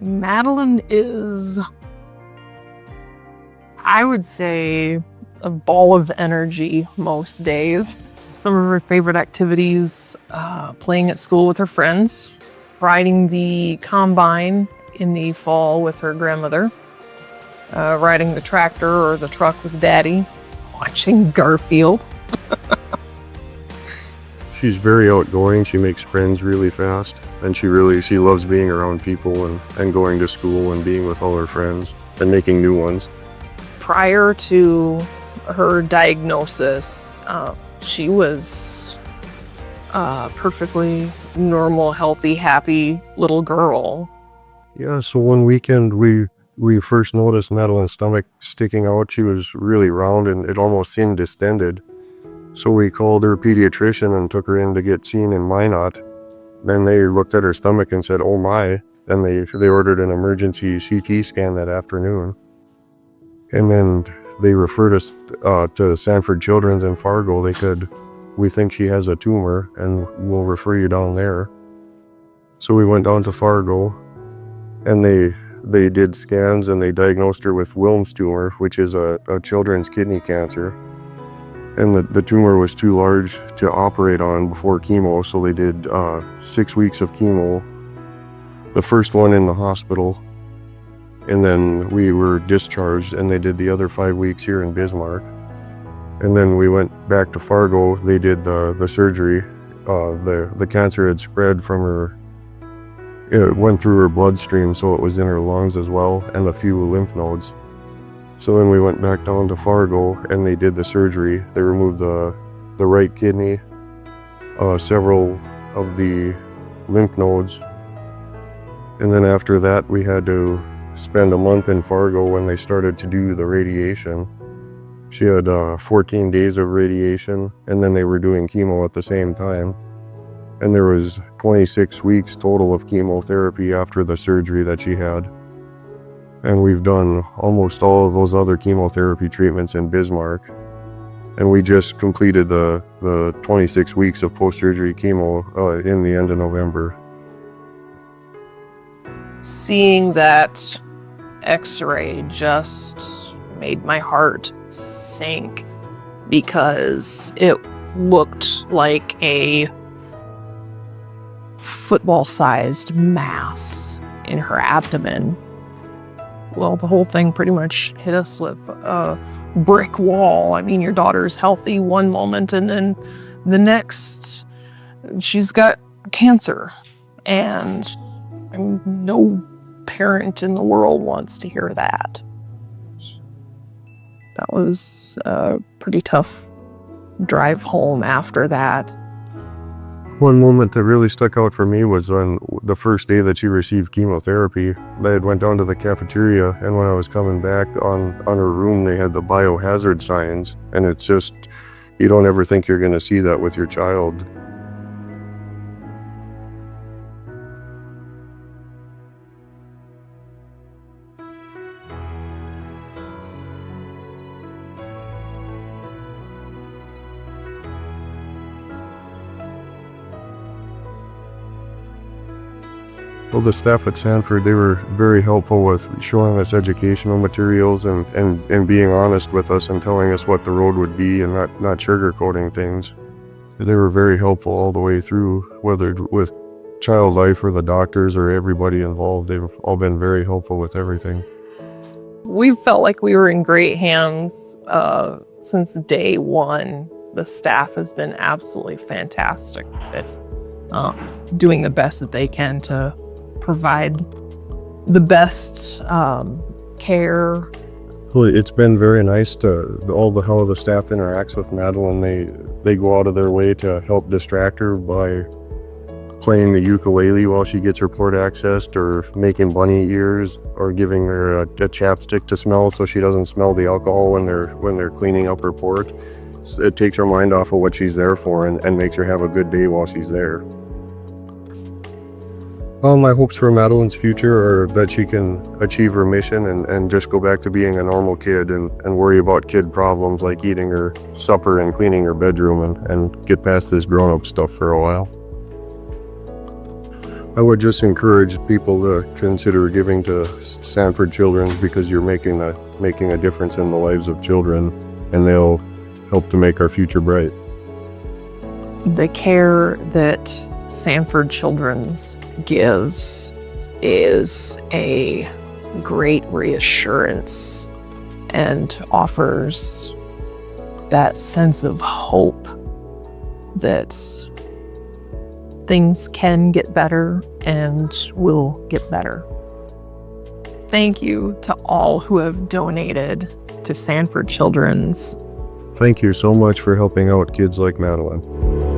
Madelyn is, I would say, a ball of energy most days. Some of her favorite activities, playing at school with her friends, riding the combine in the fall with her grandmother, riding the tractor or the truck with Daddy, watching Garfield. She's very outgoing. She makes friends really fast, and she loves being around people and going to school and being with all her friends and making new ones. Prior to her diagnosis, she was a perfectly normal, healthy, happy little girl. Yeah, so one weekend we first noticed Madelyn's stomach sticking out. She was really round and it almost seemed distended. So we called her pediatrician and took her in to get seen in Minot. Then they looked at her stomach and said, "Oh my," and they ordered an emergency CT scan that afternoon. And then they referred us to Sanford Children's in Fargo. We think she has a tumor and we'll refer you down there. So we went down to Fargo and they did scans and they diagnosed her with Wilms Tumor, which is a children's kidney cancer. And the tumor was too large to operate on before chemo, so they did 6 weeks of chemo, the first one in the hospital, and then we were discharged and they did the other 5 weeks here in Bismarck. And then we went back to Fargo. They did the surgery. The cancer had spread from her, it went through her bloodstream, so it was in her lungs as well, and a few lymph nodes. So then we went back down to Fargo and they did the surgery. They removed the right kidney, several of the lymph nodes. And then after that, we had to spend a month in Fargo when they started to do the radiation. She had 14 days of radiation, and then they were doing chemo at the same time. And there was 26 weeks total of chemotherapy after the surgery that she had. And we've done almost all of those other chemotherapy treatments in Bismarck. And we just completed the 26 weeks of post-surgery chemo in the end of November. Seeing that X-ray just made my heart sink because it looked like a football-sized mass in her abdomen. Well, the whole thing pretty much hit us with a brick wall. I mean, your daughter's healthy one moment and then the next she's got cancer. And no parent in the world wants to hear that. That was a pretty tough drive home after that. One moment that really stuck out for me was on the first day that she received chemotherapy. They had went down to the cafeteria, and when I was coming back on her room, they had the biohazard signs, and it's just, you don't ever think you're gonna see that with your child. Well, the staff at Sanford, they were very helpful with showing us educational materials and being honest with us and telling us what the road would be and not sugarcoating things. They were very helpful all the way through, whether with Child Life or the doctors or everybody involved. They've all been very helpful with everything. We felt like we were in great hands since day one. The staff has been absolutely fantastic at doing the best that they can to provide the best care. Well, it's been very nice to how the staff interacts with Madelyn. They go out of their way to help distract her by playing the ukulele while she gets her port accessed, or making bunny ears, or giving her a chapstick to smell so she doesn't smell the alcohol when they're cleaning up her port. It takes her mind off of what she's there for and makes her have a good day while she's there. My hopes for Madelyn's future are that she can achieve remission and just go back to being a normal kid and worry about kid problems like eating her supper and cleaning her bedroom and get past this grown-up stuff for a while. I would just encourage people to consider giving to Sanford Children's because you're making a difference in the lives of children, and they'll help to make our future bright. The care that Sanford Children's gives is a great reassurance and offers that sense of hope that things can get better and will get better. Thank you to all who have donated to Sanford Children's. Thank you so much for helping out kids like Madelyn.